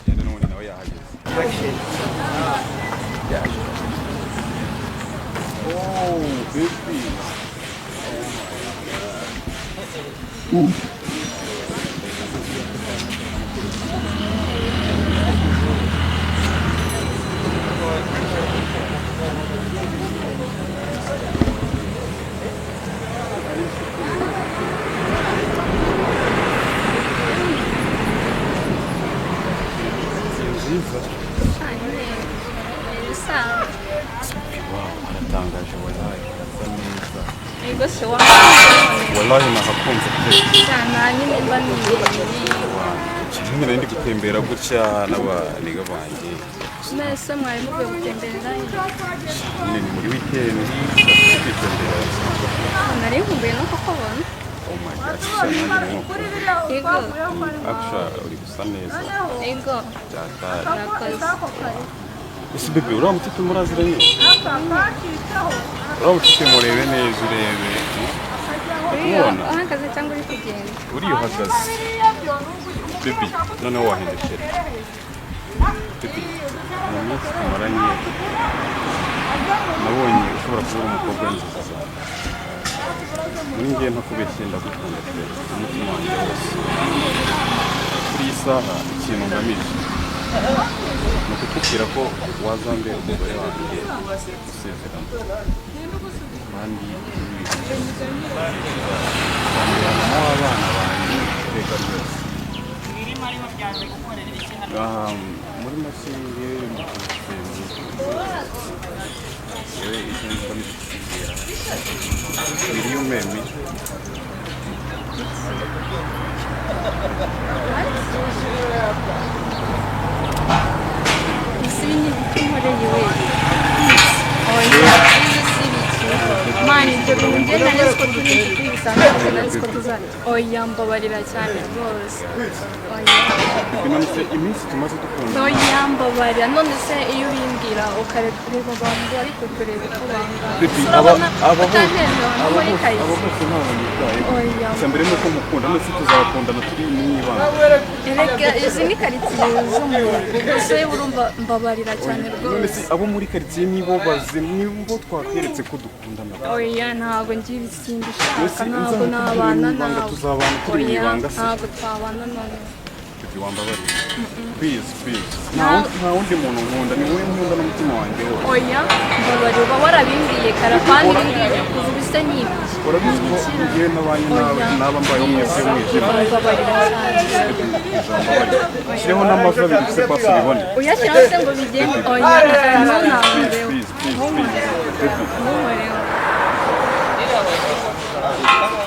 Yenda n'ubundi nawe yahageze. Yaje. Oh, baby. Aratangaje wallahi asa neza. Ego se wa. Wallahi nahakunze pe. Cyane nyine mba Kimwe ndi gutembera gutya n'abaniga banjye. Mwese mwari mugiye gutembera Ni muri weekend twitembera. nari nkumbuye no kukubona. Oh my god. Ego. Actually uri gusa neza. Ego. Cyatari. Nakoze. Ese bebe uramutse muraziranye. Uramutse murebe neza urebe. Ubona Uhagaze cyangwa uri kugenda? uri uhagaze. Bebe none wahindukira. Bebe umunsi tumaranye nabonye ushobora kubura umukobwa nziza cyane. Muri njye ntakubeshye ndagukunda pe umutima wanjye wose. Kuri iyi saha ikintu ngamije ni ukukubwira ko wazambera umugore wanjye usezerano kandi n'abana banjye iteka ryose. Muri make yewe icyo ngamije kukubwira will you marry me? Isi ni bitumoreye we. Oya, mani ibyo bintu njye nari nzi ko turi inshuti bisanzwe nari nzi ko tuzana. Oya mbabarira cyane rwose. Oya. None iminsi tumaze dukunda. Oya mbabarira none se iyo ubimbwira ukareba abantu bari kukureba uko bangana. Aba bose Oya. gusa mbere nuko mukunda none tuzabakundana turi mwibanga. Erega izi ni karitsiye zo mu rugo gusa urumva mbabarira cyane None rwose. se abo muri karitsiye nibo bazi nibo twakweretse ko dukundana. Oya ntabwo ngira ikindi shaka ntabwo nabana nawe. Tuzabana turi mwibanga se. Ntabwo twabana none. Wambabarira. Please. Nta wundi muntu nkunda ni wowe nkunda n'umutima wanjye wose. Oya mbabarira uba warabimbwiye karapani ngiye kubise n'ibyo. Urabizi ko ngiye n'abanye n'aba mbayeho mwese mwijira. Mbabarira cyane. Shyireho n'amavi abiri se pasi ubibone. Uyashyiraho se ngo bigende. Oya ntunambeho. Please. Ntuhoreho.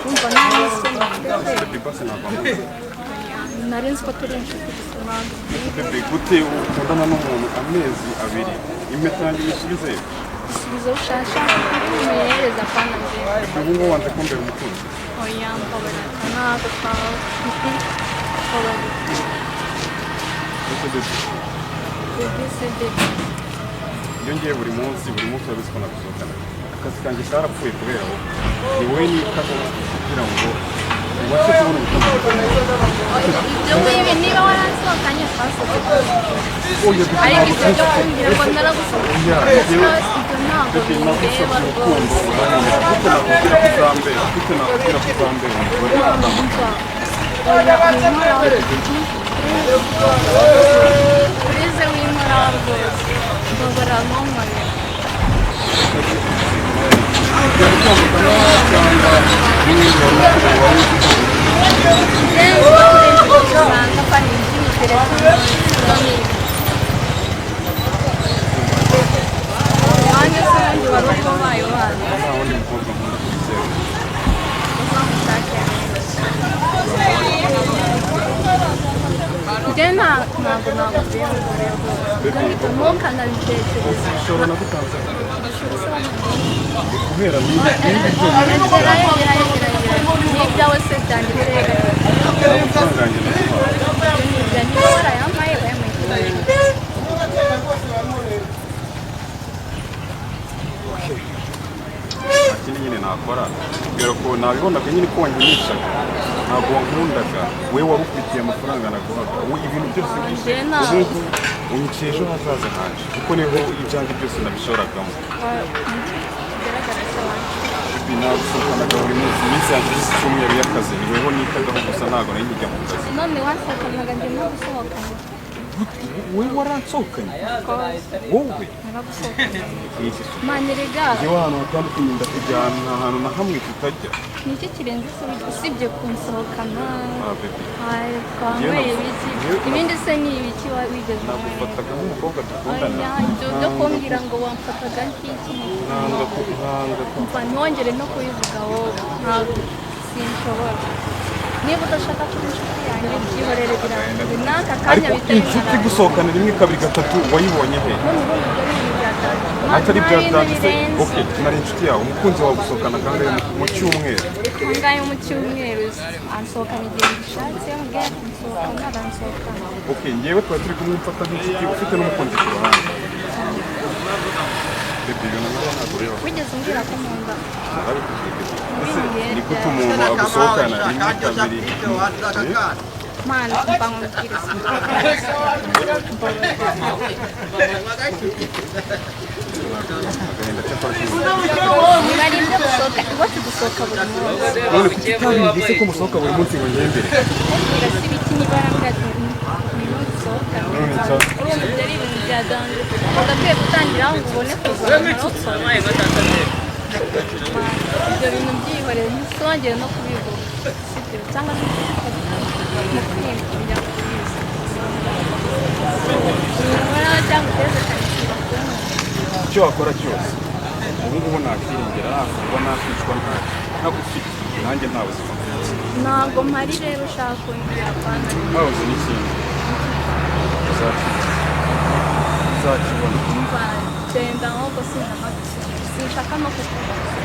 Kumva nahise Basi ntabwo nari nzi ko turi inshuti gusa Bebe gute ukundana n'umuntu amezi abiri impeta yanjye uyisubize isubizo ushasha umuhereza apana mbere. ubu ngubu wanze kumbera umukunzi. Oya mbabarira ntabwo twawe mbabarira. Ese bebe iyo ngiye buri munsi urabizi ko nagusohokana akazi kanjye karapfuye kubera wowe ni wowe nitaho kugira ngo ubashe kubona ubutumwa. Ibyo ngibi niba waransohokanye twasohotse ariko ibyo byo kumbwira ngo naragusohokanye ibyo ntabwo bindeba rwose. Kuko nakubwira ko uzambera umugore Urize w'imara rwose mbabara nkomore. usanga pani izindi telefoni wanjye se wundi wari uri wabaye wazi nta wundi mukobwa nkunda kubizera. uzamushake njye ntabwo naguvuye ngo rero ntukanabitekereze Ushobora no gutangaza kubera n'ibyo n'ibyawe se byanditse amafaranga yanjye naguhaye. ibyo niba warayampaye bayamuhaye. Nta kindi nyine nakora kubera ko nabibonaga nyine ko wanginishaga ntabwo wankundaga we wari ufitiye amafaranga naguhaga wowe ibintu byose ubu unyiciye ejo hazaza hanje kuko niho ibyanjye byose nabishoragamo bigaragara ko nagusohokanaga buri munsi iminsi yanjye yose icyumweru y'akazi ni weho nitagaho gusa ntabwo nari njya mu kazi none wasohokanaga njye no gusohokana wowe waransohokanye wowe naragusohokana mani rega iyo ahantu hatandukanye ndakujyana nta hantu na hamwe tutajya ni iki kirenze usibye kunsohokana baby twanyweye ibiki ibindi se ni ibiki wigeze nagufataga nk'umukobwa dukundana byo kumbwira ngo wamfataga nk'iki mva ntwongere no kubivuga wowe ntabwo sinshobora niba udashaka kuba inshuti yanjye byihorere birangiye n'aka kanya biteye inshuti gusohokana rimwe kabiri gatatu wayibonye he atari byatanditse okay nari inshuti yawe umukunzi wawe gusohokana kangahe mu cyumweru kangahe mu cyumweru ansohokana igihe gishatse mbwira kunsohokana aransohokana okay ngewe twari turi kumwe mfata nk'inshuti ufite n'umukunzi ku ruhande wigeze umbwira ko nkunda ni gute umuntu agusohokana rimwe kabiri mana mba nkubwire nari ibyo gusohoka iwacu gusohoka buri munsi none kuki utabibwiye ko musohoka buri munsi ngo ngembere mbwira si ibiki niba arambwira ati niyo dusohoka urumva ibyo ari ibintu bya danje ugakwiye gutangira aho ngo ubone kuzamura ibyo bintu byihoreye ntitwongere no kubivuga sibyo cyangwa se mu kwiyumvira kubizi ubona cyangwa uteze kanishima icyo wakora cyose ubu ngubu nakwiringira nakuba nakwicwa ntagufite nanjye nta buzima mfite ntabwo mpari rero ushaka kongera kwanda ntabuze n'ikindi uzakibona umva genda ahubwo sinshaka no kukubaza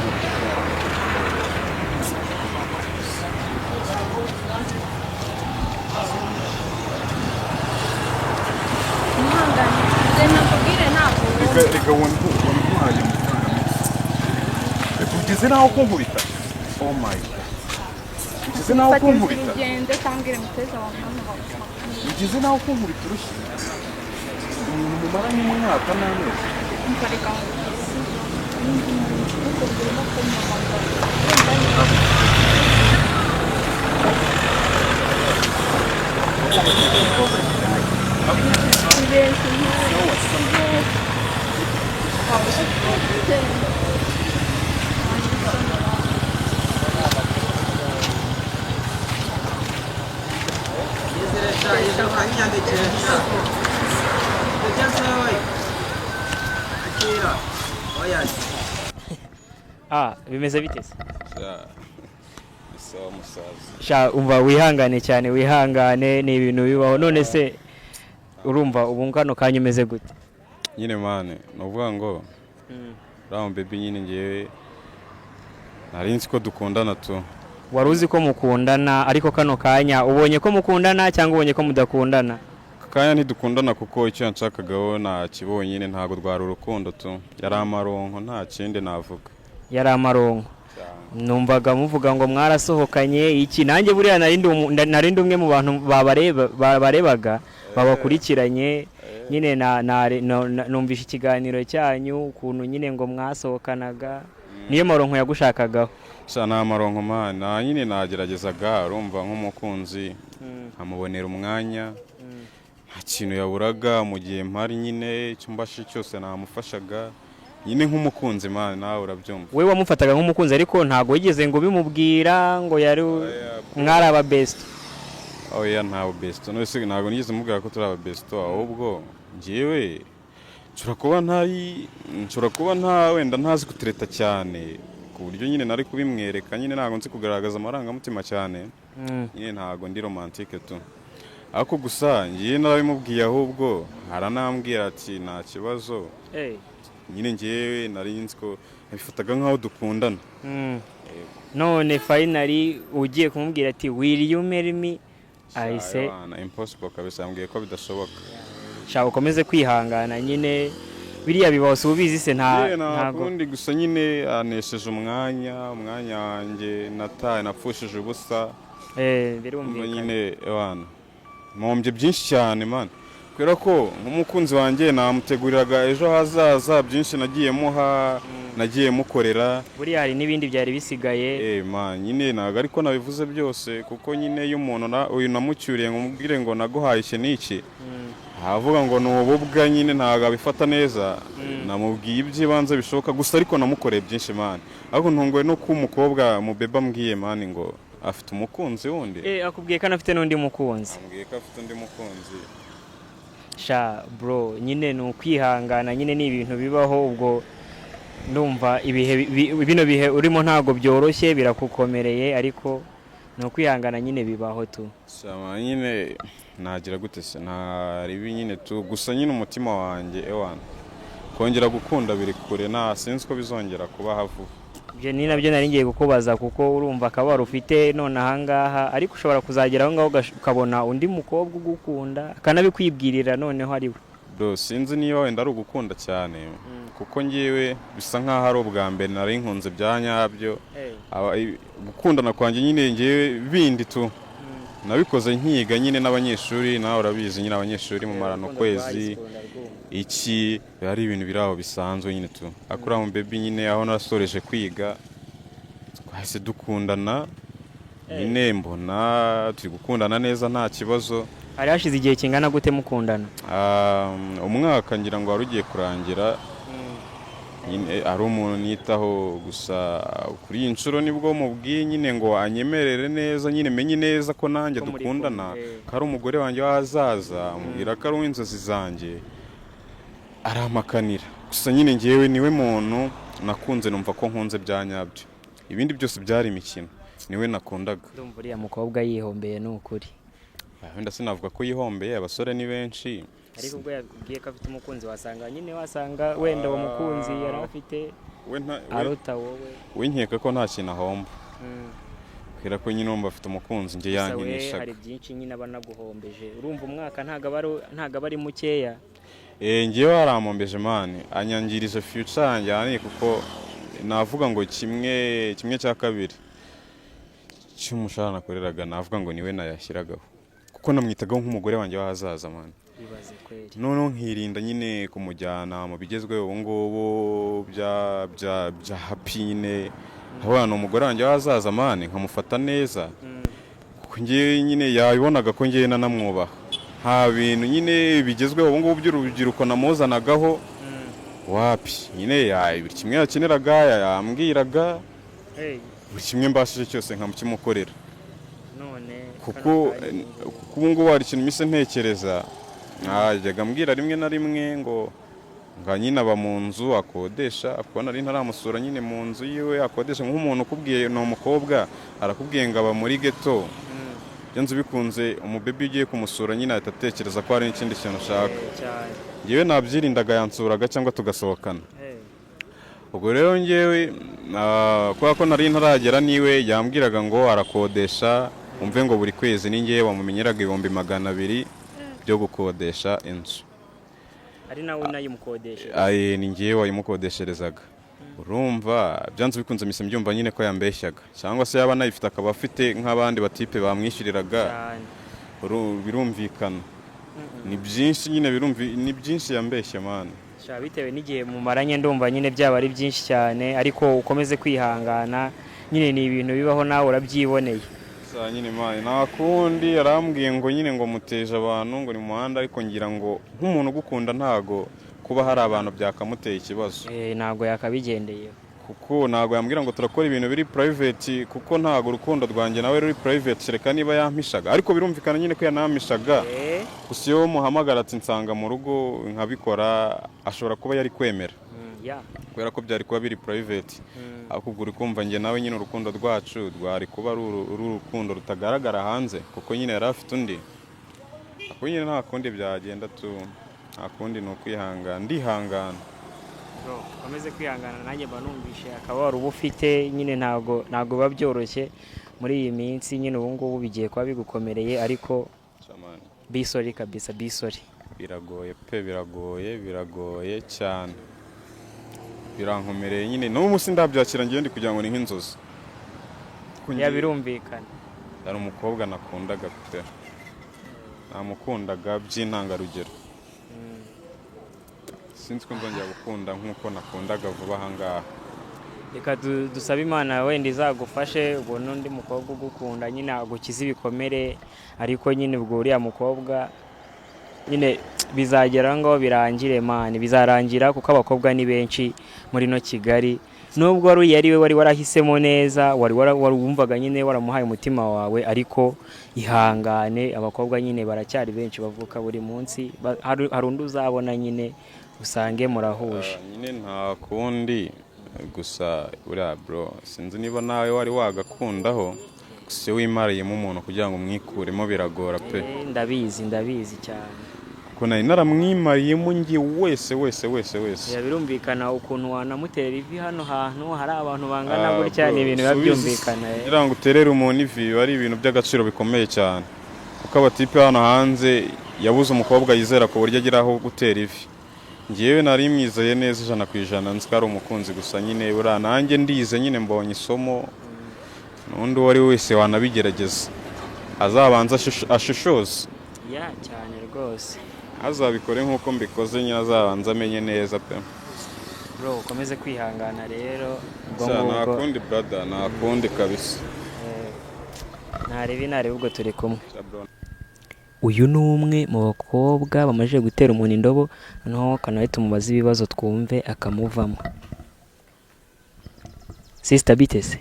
ihangane genda nkubwire ntabwo reka wantwaye amafaranga menshi ugeze naho kunkubita oh my god ugeze naho kunkubita ugende cyangwa muteza wawe ugeze naho kunkubita urushyi umuntu mumaranye umwaka n'amezi mparika bimeze bite se sawa musaza sha umva wihangane cyane wihangane ni ibintu bibaho none se urumva ubu ngano kanya umeze gute nyine mane nuvuga ngo rawo baby nyine ngewe nari nzi ko dukundana tu wari uzi ko mukundana ariko kano kanya ubonye ko mukundana cyangwa ubonye ko mudakundana kanya ntidukundana kuko icyo yanshakagaho nakibonye nyine ntabwo rwari urukundo tu yari amaronko nta kindi navuga yari amaronko numvaga muvuga ngo mwarasohokanye iki nanjye buriya narindi umwe mu bantu babarebaga babakurikiranye nyine numvisha ikiganiro cyanyu ukuntu nyine ngo mwasohokanaga niyo maronko yagushakagaho sha nta maronko mana nyine nageragezaga urumva nk'umukunzi nkamubonera umwanya nta kintu yaburaga mu gihe mpari nyine icyo mbashe cyose namufashaga nyine nk'umukunzi mana nawe urabyumva we wamufataga nk'umukunzi ariko ntabwo wigeze ngo bimubwira ngo yari mwari aba best oya ntawe best none se ntabwo nigeze mubwira ko turi aba best ahubwo ngewe nshobora kuba nta wenda ntazi kutereta cyane ku buryo nyine nari kubimwereka nyine ntabwo nzi kugaragaza amarangamutima cyane nyine ntabwo ndi romantique tu ariko gusa ngiye narabimubwiye ahubwo haranambwira ati nta kibazo nyine ngewe nari nzi ko nabifataga nk'aho dukundana none finally ugiye kumubwira ati will you marry me ahise impossible kabisa yambwiye ko bidashoboka shaka ukomeze kwihangana nyine biriya bibaho si ubizi se ntabwo kundi gusa nyine anesheje umwanya wanjye nataye napfushije ubusa umva birumvikana nyine wana mpombye byinshi cyane man kubera ko nk'umukunzi wanjye namuteguriraga ejo hazaza byinshi nagiye muha nagiye mukorera buriya hari n'ibindi byari bisigaye man nyine ntabwo ariko nabivuze byose kuko nyine iyo umuntu uyu namucyuriye ngo mubwire ngo naguhaye iki n'iki avuga ngo ni ububwa nyine ntabwo abifata neza namubwiye iby'ibanze bishoboka gusa ariko namukoreye byinshi man ariko ntunguwe no ko umukobwa mubeba ambwiye man ngo afite umukunzi wundi akubwiye ko anafite n'undi mukunzi ambwiye ko afite undi mukunzi sha bro nyine ni ukwihangana nyine ni ibintu bibaho ubwo ndumva bino bihe urimo ntabwo byoroshye birakukomereye ariko ni ukwihangana nyine bibaho tu sama nyine nagira gute se ntaribi nyine tu gusa nyine umutima wanjye ewana kongera gukunda biri kure sinzi ko bizongera kuba havu ibyo ni nabyo nari ngiye kukubaza kuko urumva akabara ufite none ahangaha ariko ushobora kuzagera aho ngaho ukabona undi mukobwa ugukunda akanabikwibwirira noneho ari we bro sinzi niba wenda ari ugukunda cyane kuko ngewe bisa nk'aho ari ubwa mbere nari nkunze bya nyabyo gukundana kwanjye nyine ngewe bindi tu nabikoze nkiga nyine n'abanyeshuri nawe urabizi nyine abanyeshuri mu marano kwezi iki ari ibintu biri aho bisanzwe nyine tu akura mu baby nyine aho nasoreje kwiga twahise dukundana nyine mbona turi gukundana neza nta kibazo hari hashize igihe kingana gute mukundana umwaka ngira ngo wari ugiye kurangira nyine ari umuntu nitaho gusa kuri iyi nshuro nibwo mubwiye nyine ngo anyemerere neza nyine menye neza ko nanjye dukundana ko ari umugore wanjye w'ahazaza amubwira ko ari uw'inzozi zanjye aramakanira gusa nyine ngewe niwe muntu nakunze numva ko nkunze bya nyabyo ibindi byose byari imikino niwe nakundaga ndumva uriya mukobwa yihombeye ni ukuri wenda sinavuga ko yihombeye abasore ni benshi ariko ubwo yabwiye ko afite umukunzi wasanga wenda uwo mukunzi yari afite aruta wowe winkeka ko nta kintu ahomba kubera ko nyine wumva afite umukunzi njye yankinishaga hari byinshi nyine aba anaguhombeje urumva umwaka ntabwo ari mukeya ngewe haramombeje mani anyangirije future yanjye ahanini kuko navuga ngo kimwe cya kabiri cy'umushahara nakoreraga navuga ngo niwe nayashyiragaho kuko namwitagaho nk'umugore wanjye w'ahazaza mani noneho nkirinda nyine kumujyana mu bigezweho ubu ngubu bya happy nyine nkabona ni umugore wanjye w'ahazaza mani nkamufata neza kuko ngewe nyine yabibonaga ko ngewe nanamwubaha nta bintu nyine bigezweho ubu ngubu by'urubyiruko namuzanagaho wapi nyine buri kimwe yakeneraga yambwiraga buri kimwe mbashije cyose nkamukimukorera kuko ubu ngubu hari ikintu mise ntekereza najyaga ambwira rimwe na rimwe ngo nyine aba mu nzu akodesha akubona ari ntaramusura nyine mu nzu yiwe akodesha nk'umuntu ukubwiye ni umukobwa arakubwiye ngo aba muri geto byanze bikunze umubebe ugiye kumusura nyine ahita atekereza ko hari n'ikindi kintu ashaka ngewe nabyirindaga yansuraga cyangwa tugasohokana ubwo rero ngewe kubera ko nari ntaragera niwe yambwiraga ngo arakodesha umve ngo buri kwezi ni ngewe wamumenyeraga 200 byo gukodesha inzu ari nawe unayimukodesha ni ngewe wayimukodesherezaga urumva byanze bikunze mise mbyumva nyine ko yambeshyaga cyangwa se yaba nayifite akaba afite nk'abandi batipe bamwishyuriraga birumvikana ni byinshi nyine ni byinshi yambeshya mani bitewe n'igihe mumaranye ndumva nyine byaba ari byinshi cyane ariko ukomeze kwihangana nyine ni ibintu bibaho nawe urabyiboneye nyine mani nta kundi yarambwiye ngo nyine ngo muteje abantu ngo ni mu muhanda ariko ngira ngo nk'umuntu ugukunda ntago kuba hari abantu byakamuteye ikibazo ntabwo yakabigendeye kuko ntabwo yambwira ngo turakora ibintu biri private kuko ntabwo urukundo rwanjye nawe ruri private kereka niba yampishaga ariko birumvikana nyine ko yanampishaga gusa iyo muhamagara ati nsanga mu rugo nkabikora ashobora kuba yari kwemera kubera ko byari kuba biri private ariko ubwo uri kumva njye nawe nyine urukundo rwacu rwari kuba ari urukundo rutagaragara hanze kuko nyine yari afite undi ako nyine nta kundi byagenda nta kundi ni ukwihangana ndihangana ukomeze kwihangana nanjye mba numvishe akaba wari uba ufite nyine ntabwo biba byoroshye muri iyi minsi nyine ubu ngubu bigiye kuba bigukomereye ariko bisori kabisa bisori biragoye pe biragoye cyane birankomereye nyine n'ubu munsi ndabyakira ngiye ndi kugira ngo ni nk'inzozi birumvikana yari umukobwa nakundaga pe, namukundaga by'intangarugero, sinzi ko nzongera gukunda nk'uko nakundaga vuba aha ngaha. reka dusabe Imana wenda izagufashe ubwo n'undi mukobwa ugukunda nyine agukiza ibikomere, ariko nyine ubwo uriya mukobwa nyine bizagera ngo birangire mani, bizarangira kuko abakobwa ni benshi muri no Kigali, nubwo yari we wari warahisemo neza, wari wumvaga nyine waramuhaye umutima wawe, ariko ihangane, abakobwa nyine baracyari benshi bavuka buri munsi, hari undi uzabona nyine usange murahuje. Nyine nta kundi, gusa buriya bro sinzi niba nawe wari wagakundaho, gusa iyo wimariyemo umuntu kugira ngo umwikuremo biragora pe. Ndabizi cyane ko nari naramwimariyemo ngiye wese. birumvikana ukuntu wanamutera ivi hano hantu hari abantu bangana gutya, ni ibintu biba byumvikana. kugira ngo uterere umuntu ivi ari ibintu by'agaciro bikomeye cyane, kuko abatipe hano hanze yabuze umukobwa yizera ku buryo agira aho gutera ivi. Ngewe nari mwizeye neza 100% nzi ko ari umukunzi, gusa nyine buriya nanjye ndize nyine mbonye isomo, n'undi uwo ari wese wanabigerageza azabanza ashishoze cyane rwose, azabikore nk'uko mbikoze, nyine azabanza amenye neza pe. bro ukomeze kwihangana rero, nta kundi brother, nta kundi kabisa. ntarebe ubwo turi kumwe. Uyu ni umwe mu bakobwa bamaze gutera umuntu indobo, noneho kanawe tumubaza ibibazo twumve akamuvamo. Sister bitese?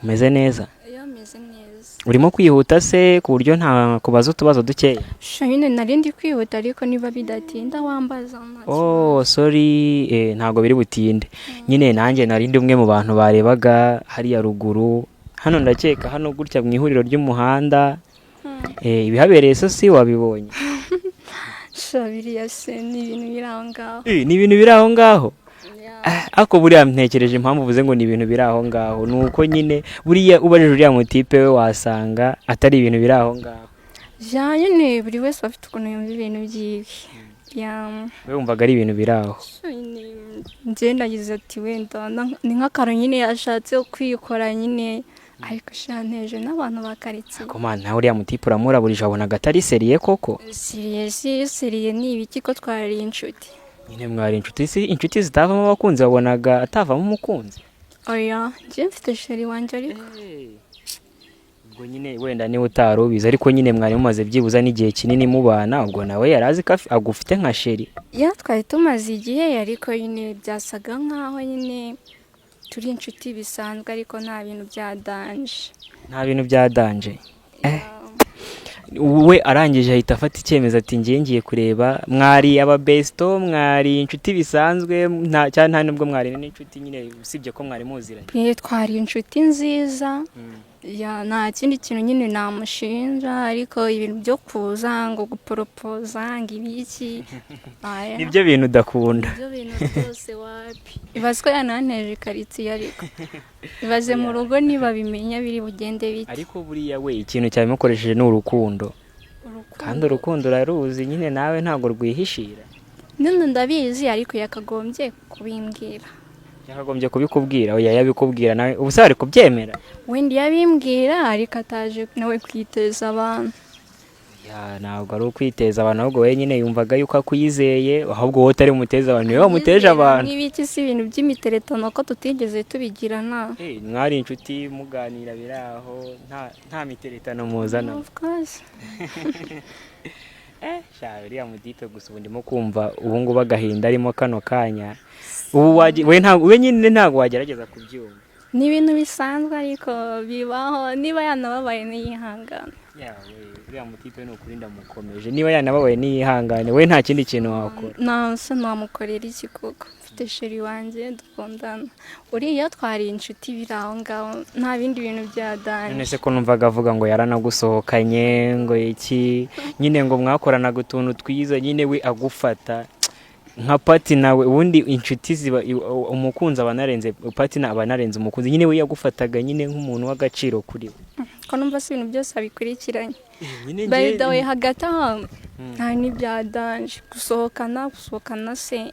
Umeze neza? Meze neza. Urimo kwihuta se ku buryo nta kubaza utubazo dukeya? Nyine narindi kwihuta, ariko niba bidatinda wambaza. Sorry, ntago biri butinde. Nyine nanjye narindi umwe mu bantu barebaga hariya ruguru, hano ndakeka hano gutya mu ihuriro ry'umuhanda. Ibihabereye so si wabibonye? Biriya se ni ibintu biri aho ngaho. Ni ibintu biri aho ngaho? Ako buriya ntekereje impamvu uvuze ngo ni ibintu biri aho ngaho, nuko nyine buriya ubajije uriya mutipe we wasanga atari ibintu biri aho ngaho. Nyine buri wese afite ukuntu yumva ibintu byiwe. We wumvaga ari ibintu biri aho? Njye nagize ati wenda ni nk'akantu nyine yashatse kwikora nyine, ariko shanteje n'abantu bakaritsiye. Komana nawe uriya mutipe uramuraburije, wabonaga atari seriye koko? Seriye ni ibiki ko twari inshuti? Nyine mwari inshuti zitavamo abakunzi, wabonaga atavamo umukunzi? Oya, njye mfite sheri wanjye ariko. Ubwo nyine wenda niwe utarubizi, ariko nyine mwari mumaze byibuza n'igihe kinini mubana, ubwo nawe yarazi ko agufite nka sheri? Twari tumaze igihe, ariko nyine byasaga nkaho nyine turi inshuti bisanzwe, ariko nta bintu bya danje. Nta bintu bya danje? We arangije ahita afata icyemezo ati ngiye kureba, mwari ababesto, mwari inshuti bisanzwe, nta nubwo mwari n'inshuti nyine usibye ko mwari muziranye? Twari inshuti nziza, nta kindi kintu nyine namushinja, ariko ibintu byo kuza ngo guporopoza ngo ibiki nibyo bintu udakunda? Ibyo bintu byose wapi, ibaze ko yananteje ikaritsiye, ariko ibaze mu rugo niba bimenya biri bugende bite. Ariko buriya we ikintu cyabimukoresheje ni urukundo, kandi urukundo uraruzi nyine nawe ntabwo rwihishira. None ndabizi, ariko yakagombye kubimbwira. Yakagombye kubikubwira? Oya, yabikubwira nawe ubu se wari kubyemera? Wenda yabimbwira, ariko ataje nawe kwiteza abantu. Ntabwo ari ukwiteza abantu, ahubwo we nyine yumvaga yuko akuyizeye, ahubwo wowe utari umuteza abantu, niwe wamuteje abantu. N'ibiki si ibintu by'imiteretano ko tutigeze tubigirana? Mwari inshuti muganira biri aho, nta miteretano muzana? Of course. Uriya mudito gusa ubu ndimo kumva ubu ngubu agahinda arimo kano kanya. We nyine ntabwo wagerageza kubyumva? Ni ibintu bisanzwe, ariko bibaho. Niba yanababaye niyihangane. Uriya mutipe ni ukuri ndamukomeje, niba yanababaye niyihangane, we nta kindi kintu wakora. Namukorera iki koko? Mfite sheri wanjye dukundana, uriya twari inshuti biri aho ngaho, nta bindi bintu bya danje. None se ko numvaga avuga ngo yaranagusohokanye ngo iki, nyine ngo mwakoranaga utuntu twiza, nyine we agufata nka pati nawe. Ubundi inshuti ziba umukunzi abanarenze pati na abanarenze umukunzi, nyine we yagufataga nyine nk'umuntu w'agaciro kuri we. Ko numva se ibintu byose abikurikiranye. By the way, hagati aho nta n'ibya danje. Gusohokana se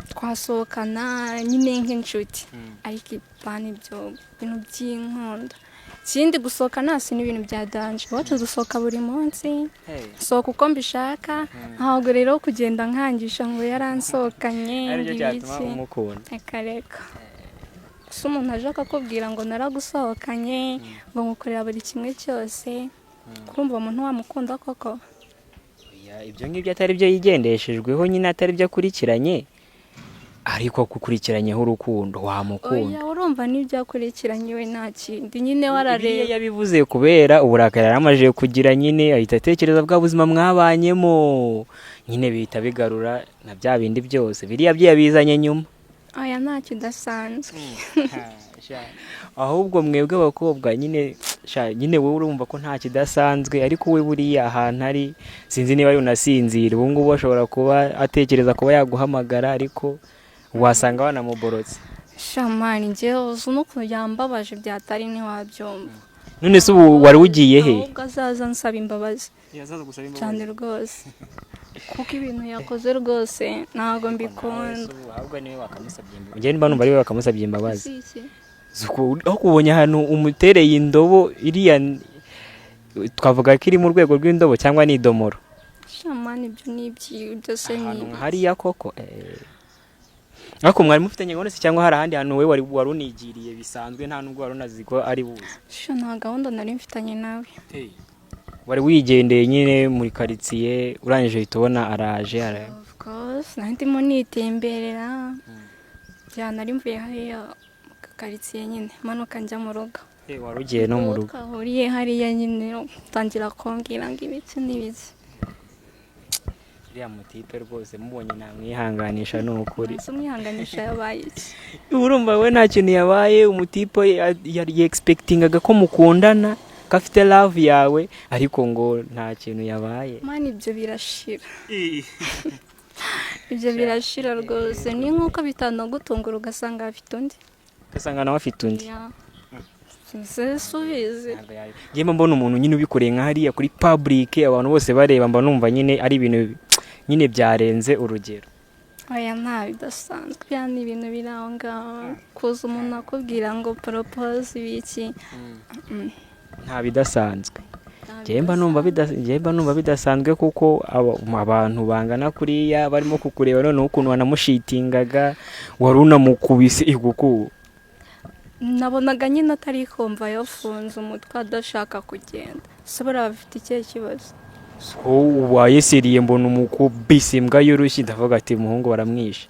twasohokana nyine nk'inshuti, ariko ibyo bintu by'inkondo ikindi gusohoka nasi n'ibintu bya danje iwacu dusohoka buri munsi sohoka uko mbishaka ntabwo rero kugenda nkangisha ngo yaransohokanye reka gusa umuntu aje akakubwira ngo naragusohokanye ngo ngukorera buri kimwe cyose kurumva umuntu wamukunda koko ibyo ngibyo atari byo yigendeshejweho nyine atari byo akurikiranye ariko kukurikiranyeho urukundo wamukunda urumva n'ibyo akurikiranye we nta kindi nyine warareba yabivuze kubera uburakari yaramaje kugira nyine ahita atekereza bwa buzima mwabanyemo nyine bihita bigarura na bya bindi byose biriya byo yabizanye nyuma aya nta kidasanzwe ahubwo mwebwe abakobwa nyine wowe urumva ko nta kidasanzwe ariko we buriya ahantu ari sinzi niba ari unasinzira ubu ngubu ashobora kuba atekereza kuba yaguhamagara ariko wasanga wanamuborotse shamani njyewe uzi n'ukuntu yambabaje byatari ntiwabyumva none se ubu wari ugiye he ahubwo azaza nsaba imbabazi cyane rwose kuko ibintu yakoze rwose ntabwo mbikunda ahubwo niwe wakamusabye imbabazi njyewe mba numva ari we wakamusabye imbabazi aho kubonye ahantu umutereye indobo iriya twavuga ko iri mu rwego rw'indobo cyangwa ni idomoro shamani ibyo ni byose ni hariya koko ariko mwari mufitanye gahunda se cyangwa hari ahandi hantu we wari unigiriye bisanzwe nta nubwo wari unazi ko ari buze nta gahunda nari mfitanye nawe wari wigendeye nyine muri karitsiye urangije uhita ubona araje of course nari ndimo nitemberera nari mvuye hariya karitsiye nyine manuka njya mu rugo wari ugiye no mu rugo twahuriye hariya nyine utangira kumbwira ngo ibiki n'ibiki uriya mutipe rwose mubonye namwihanganisha ni ukuri umwihanganisha yabaye iki urumva we nta kintu yabaye umutipe yari expectingaga ko mukundana ko afite love yawe ariko ngo nta kintu yabaye mani ibyo birashira ibyo birashira rwose ni nk'uko bitanagutungura ugasanga afite undi ugasanga nawe afite undi subize njyewe mbona umuntu nyine ubikoreye nka hariya kuri public abantu bose bareba mba numva nyine ari ibintu nyine byarenze urugero oya nta bidasanzwe bya ni ibintu biri aho ngaho kuza umuntu akubwira ngo propose ibiki nta bidasanzwe njyewe mba numva bidasanzwe kuko abantu bangana kuriya barimo kukureba noneho ukuntu wanamushitingaga wari unamukubise iguku nabonaga nyine atari kumva yafunze umutwe adashaka kugenda sobora bafite ikihe kibazo wayeseriye mbona umukubise imbwa y'urushyi ndavuga ati umuhungu baramwishe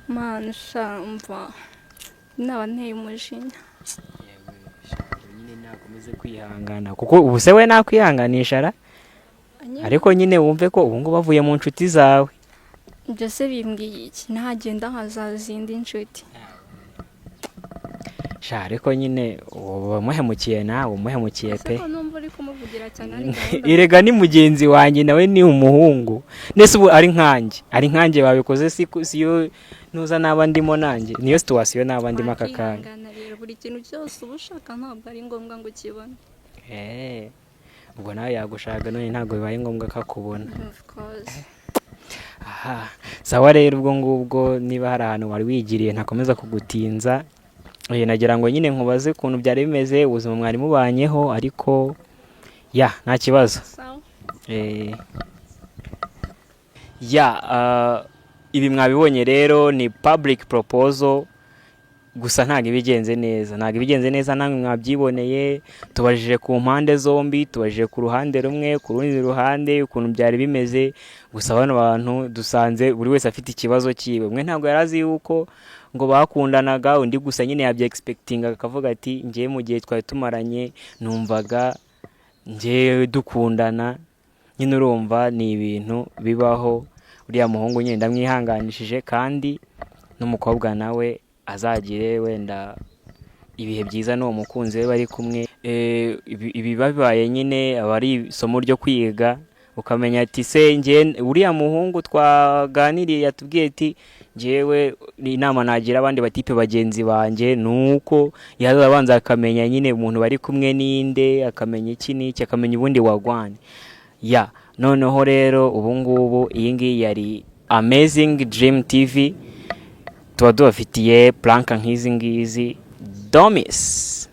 mana shamva naba nteye umujinya nyine nakomeze kwihangana kuko ubu se we nakwihanganisha ra ariko nyine wumve ko ubu ngubu bavuye mu nshuti zawe ibyo se bimbwiye iki ntagenda hazaza indi nshuti ariko nyine wamuhemukiye nawe umuhemukiye pe irega ni mugenzi wanjye nawe ni umuhungu nese ubu ari nkanjye babikoze siyo nuza naba ndimo nanjye niyo situwasiyo naba ndimo aka kanya buri kintu cyose uba ushaka ntabwo ari ngombwa ngo ukibone ubwo nawe yagushaka none ntabwo bibaye ngombwa ko akubona aha sawa rero ubwo ngubwo niba hari ahantu wari wigiriye ntakomeza kugutinza nagira ngo nyine nkubaze ukuntu byari bimeze ubuzima mwari mubanyeho ariko nta kibazo ibi mwabibonye rero ni public proposal gusa ntabwo ibigenze neza namwe mwabyiboneye tubajije ku mpande zombi tubajije ku ruhande rumwe ku rundi ruhande ukuntu byari bimeze gusa bano bantu dusanze buri wese afite ikibazo cyiwe umwe ntabwo yari azi yuko ngo bakundanaga undi gusa nyine yabya expectinga akavuga ati ngiye mu gihe twari tumaranye numvaga ngiye dukundana nyine urumva ni ibintu bibaho uriya muhungu nyine ndamwihanganishije kandi n'umukobwa nawe azagire wenda ibihe byiza n'uwo mukunzi we bari kumwe ibi babaye nyine aba ari isomo ryo kwiga ukamenya ati se uriya muhungu twaganiriye yatubwiye ati ngewe inama nagira abandi batipe bagenzi banjye nuko yazabanza akamenya nyine umuntu bari kumwe ninde akamenya iki n'iki akamenya ubundi wagwane noneho rero ubu ngubu iyi ngiyi yari Amazing Dream TV tuba tubafitiye planka nk'izi ngizi Domis.